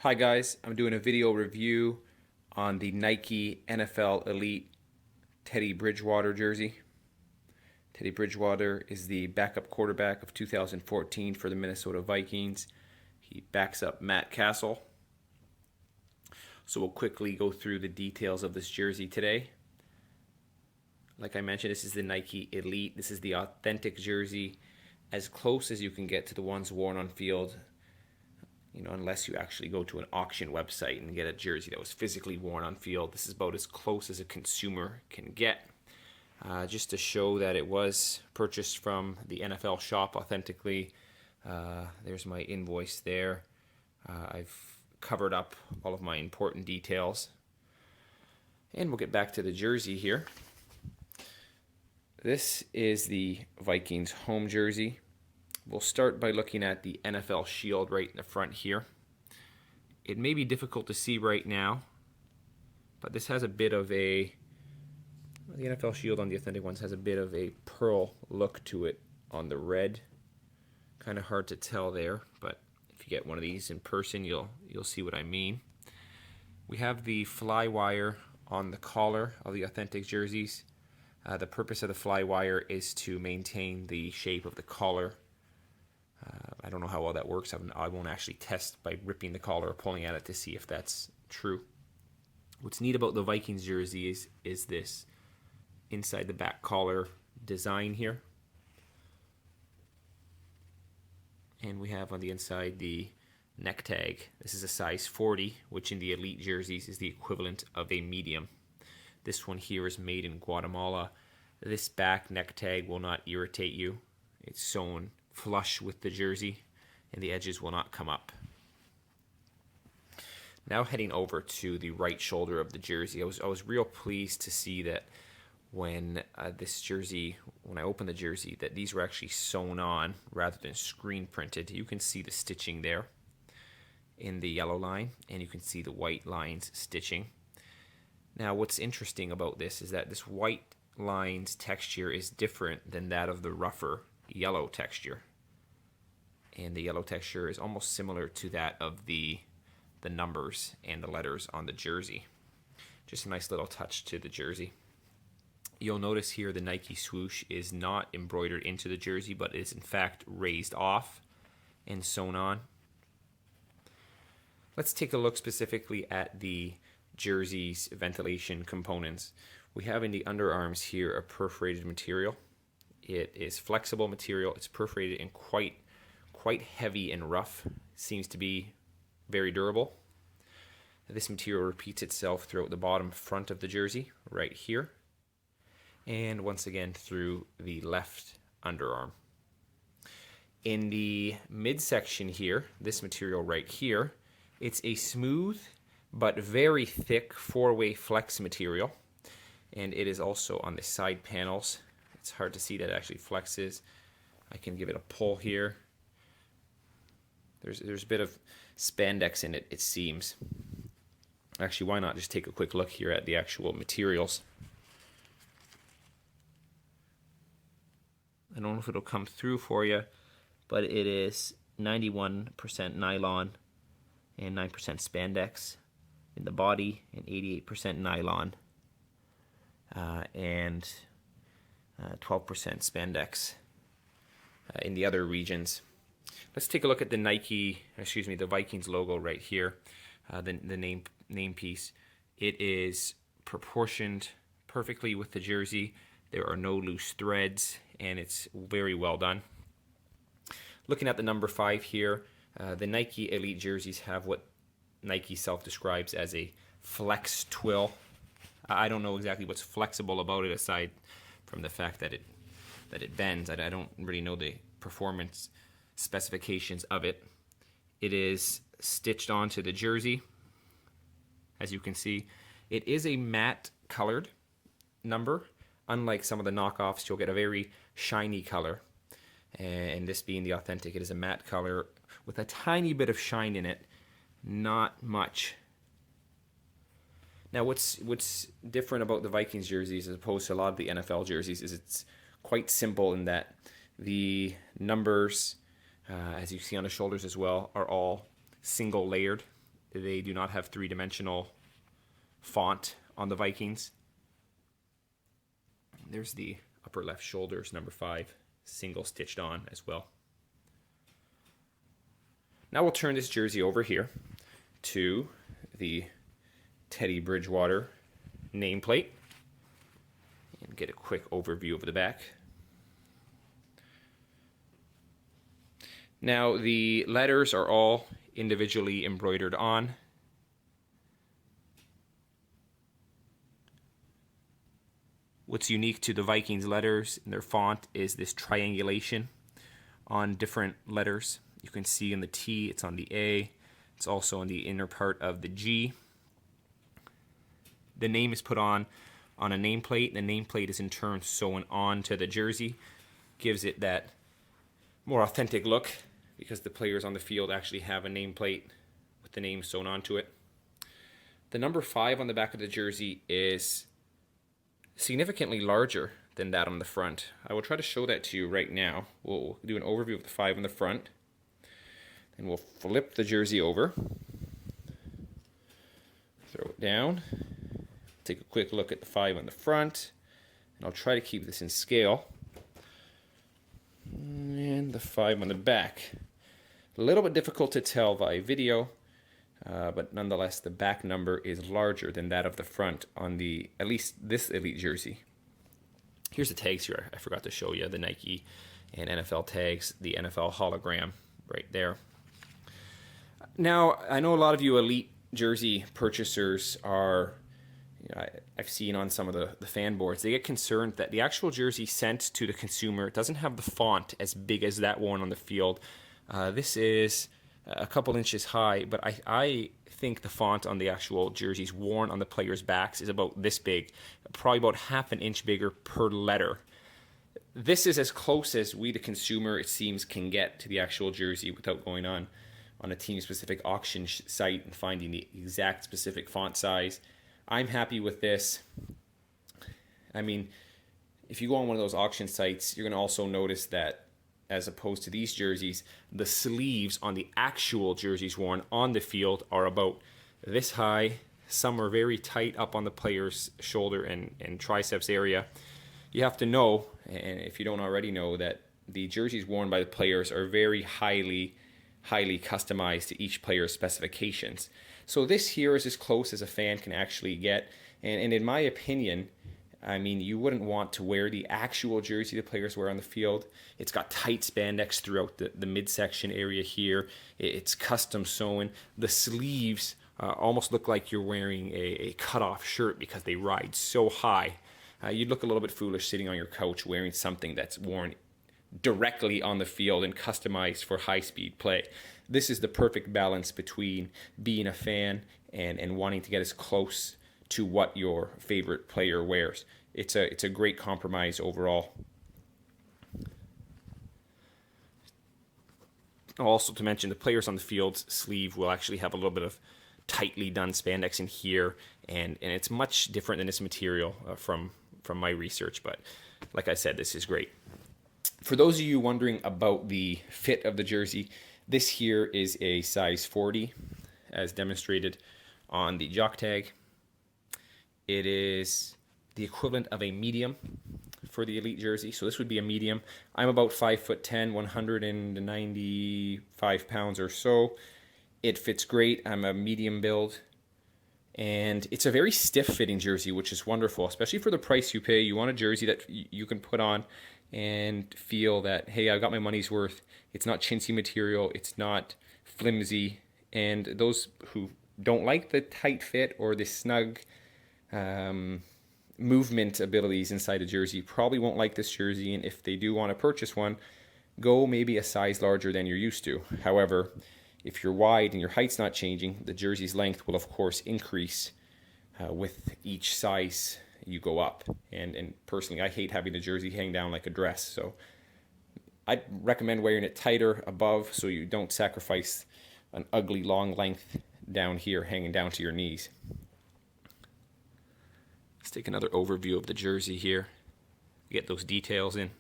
Hi guys, I'm doing a video review on the Nike NFL Elite Teddy Bridgewater jersey. Teddy Bridgewater is the backup quarterback of 2014 for the Minnesota Vikings. He backs up Matt Castle. So we'll quickly go through the details of this jersey today. Like I mentioned, this is the Nike Elite. This is the authentic jersey, as close as you can get to the ones worn on field. Unless you actually go to an auction website and get a jersey that was physically worn on field. This is about as close as a consumer can get. Just to show that it was purchased from the NFL shop authentically. There's my invoice there. I've covered up all of my important details. And we'll get back to the jersey here. This is the Vikings home jersey. We'll start by looking at the NFL shield right in the front here. It may be difficult to see right now, but this has a bit of the NFL shield on the authentic ones has a bit of a pearl look to it on the red. Kind of hard to tell there, but if you get one of these in person, you'll see what I mean. We have the fly wire on the collar of the authentic jerseys. The purpose of the fly wire is to maintain the shape of the collar. I don't know how well that works. I won't actually test by ripping the collar or pulling at it to see if that's true. What's neat about the Vikings jersey is this inside the back collar design here. And we have on the inside the neck tag. This is a size 40, which in the Elite jerseys is the equivalent of a medium. This one here is made in Guatemala. This back neck tag will not irritate you. It's sewn flush with the jersey and the edges will not come up. Now heading over to the right shoulder of the jersey, I was real pleased to see that when I opened the jersey, that these were actually sewn on rather than screen printed. You can see the stitching there in the yellow line, and you can see the white lines stitching. Now what's interesting about this is that this white lines texture is different than that of the rougher yellow texture, and the yellow texture is almost similar to that of the numbers and the letters on the jersey. Just a nice little touch to the jersey. You'll notice here the Nike swoosh is not embroidered into the jersey, but is in fact raised off and sewn on. Let's take a look specifically at the jersey's ventilation components. We have in the underarms here a perforated material. It is flexible material. It's perforated and quite heavy and rough. Seems to be very durable. This material repeats itself throughout the bottom front of the jersey, right here, and once again through the left underarm. In the midsection here, this material right here, it's a smooth but very thick four-way flex material, and it is also on the side panels. It's hard to see that it actually flexes. I can give it a pull here. There's a bit of spandex in it, it seems. Actually, why not just take a quick look here at the actual materials. I don't know if it'll come through for you, but it is 91% nylon and 9% spandex in the body, and 88% nylon and 12% spandex in the other regions. Let's take a look at the Vikings logo right here, the name piece. It is proportioned perfectly with the jersey. There are no loose threads, and it's very well done. Looking at the number 5 here, the Nike Elite jerseys have what Nike self-describes as a flex twill. I don't know exactly what's flexible about it aside from the fact that it bends. I don't really know the performance specifications of it. It is stitched onto the jersey. As you can see, it is a matte colored number. Unlike some of the knockoffs, you'll get a very shiny color. And this being the authentic, it is a matte color with a tiny bit of shine in it. Not much. Now what's different about the Vikings jerseys as opposed to a lot of the NFL jerseys is it's quite simple in that the numbers, as you see on the shoulders as well, are all single layered. they do not have three-dimensional font on the Vikings. There's the upper left shoulders, number 5, single stitched on as well. Now we'll turn this jersey over here to the Teddy Bridgewater nameplate and get a quick overview of the back. Now the letters are all individually embroidered on. What's unique to the Vikings letters and their font is this triangulation on different letters. You can see in the T, it's on the A, it's also on the inner part of the G. The name is put on a nameplate. The nameplate is in turn sewn onto the jersey. Gives it that more authentic look because the players on the field actually have a nameplate with the name sewn onto it. The number 5 on the back of the jersey is significantly larger than that on the front. I will try to show that to you right now. We'll do an overview of the 5 on the front. And we'll flip the jersey over. Throw it down. Take a quick look at the 5 on the front. And I'll try to keep this in scale. And the 5 on the back. A little bit difficult to tell by video, but nonetheless the back number is larger than that of the front on the, at least this elite jersey. Here's the tags here. I forgot to show you the Nike and NFL tags, the NFL hologram right there. Now, I know a lot of you elite jersey purchasers are, I've seen on some of the fan boards, they get concerned that the actual jersey sent to the consumer doesn't have the font as big as that worn on the field. This is a couple inches high, but I think the font on the actual jerseys worn on the players' backs is about this big, probably about half an inch bigger per letter. This is as close as we, the consumer, it seems, can get to the actual jersey without going on a team-specific auction site and finding the exact specific font size. I'm happy with this. I mean, if you go on one of those auction sites, you're going to also notice that as opposed to these jerseys, the sleeves on the actual jerseys worn on the field are about this high. Some are very tight up on the player's shoulder and triceps area. You have to know, and if you don't already know, that the jerseys worn by the players are very highly customized to each player's specifications. So this here is as close as a fan can actually get. And in my opinion, I mean, you wouldn't want to wear the actual jersey the players wear on the field. It's got tight spandex throughout the midsection area here. It's custom sewn. The sleeves almost look like you're wearing a cut-off shirt because they ride so high. You'd look a little bit foolish sitting on your couch wearing something that's worn directly on the field and customized for high-speed play. This is the perfect balance between being a fan and wanting to get as close to what your favorite player wears. It's a great compromise overall. Also to mention, the players on the field's sleeve will actually have a little bit of tightly done spandex in here, and it's much different than this material from my research, but like I said, this is great. For those of you wondering about the fit of the jersey, this here is a size 40 as demonstrated on the jock tag. It is the equivalent of a medium for the elite jersey, so this would be a medium. I'm about 5'10", 195 pounds or so. It fits great. I'm a medium build, and it's a very stiff fitting jersey, which is wonderful, especially for the price you pay. You want a jersey that you can put on and feel that, hey, I got my money's worth. It's not chintzy material, it's not flimsy, and those who don't like the tight fit or the snug movement abilities inside a jersey probably won't like this jersey, and if they do want to purchase one, go maybe a size larger than you're used to. However, if you're wide and your height's not changing, the jersey's length will of course increase with each size you go up. And personally, I hate having the jersey hang down like a dress, so I'd recommend wearing it tighter above so you don't sacrifice an ugly long length down here hanging down to your knees. Let's take another overview of the jersey here. Get those details in.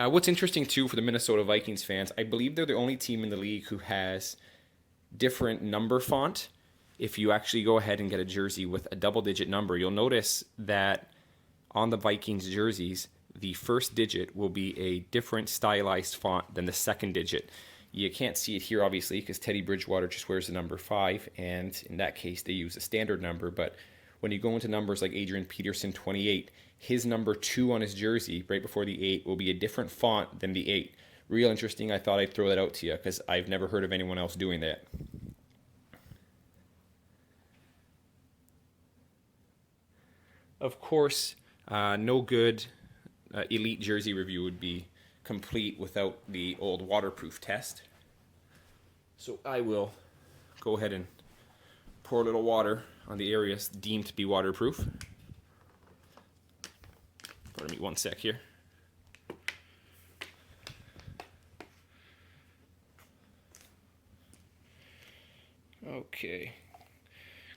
What's interesting too for the Minnesota Vikings fans, I believe they're the only team in the league who has different number font. If you actually go ahead and get a jersey with a double-digit number, you'll notice that on the Vikings jerseys, the first digit will be a different stylized font than the second digit. You can't see it here, obviously, because Teddy Bridgewater just wears the number 5, and in that case, they use a standard number. But when you go into numbers like Adrian Peterson, 28, his number 2 on his jersey, right before the 8, will be a different font than the 8. Real interesting. I thought I'd throw that out to you, because I've never heard of anyone else doing that. Of course, no good elite jersey review would be complete without the old waterproof test. So I will go ahead and pour a little water on the areas deemed to be waterproof. Pardon me one sec here. Okay,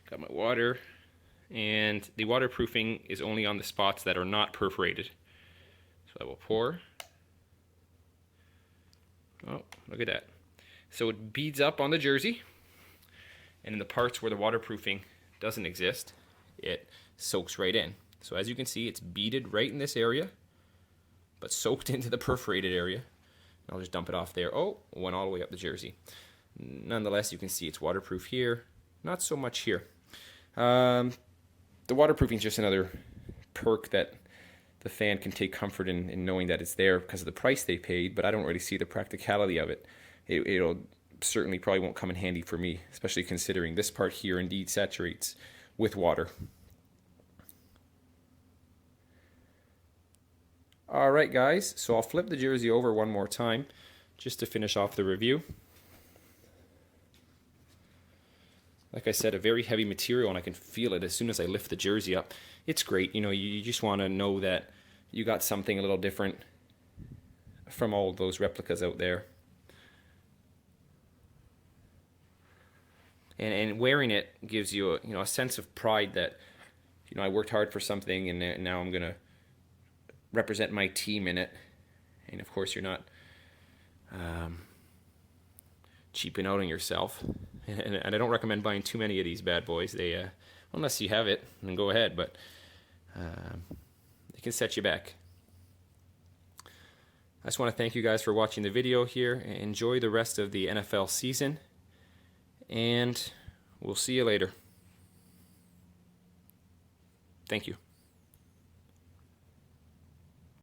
got my water, and the waterproofing is only on the spots that are not perforated. So I will pour. Oh, look at that. So it beads up on the jersey, and in the parts where the waterproofing doesn't exist, it soaks right in. So as you can see, it's beaded right in this area, but soaked into the perforated area. I'll just dump it off there. Oh, went all the way up the jersey. Nonetheless, you can see it's waterproof here, not so much here. The waterproofing is just another perk that the fan can take comfort in knowing that it's there because of the price they paid, but I don't really see the practicality of it. It'll certainly probably won't come in handy for me, especially considering this part here indeed saturates with water. Alright guys, so I'll flip the jersey over one more time just to finish off the review. Like I said, a very heavy material, and I can feel it as soon as I lift the jersey up. It's great. You know, you just want to know that you got something a little different from all of those replicas out there. And wearing it gives you a sense of pride that, I worked hard for something, and now I'm going to represent my team in it. And of course, you're not cheaping out on yourself. And I don't recommend buying too many of these bad boys. They, unless you have it, then go ahead. But they can set you back. I just want to thank you guys for watching the video here. Enjoy the rest of the NFL season, and we'll see you later. Thank you.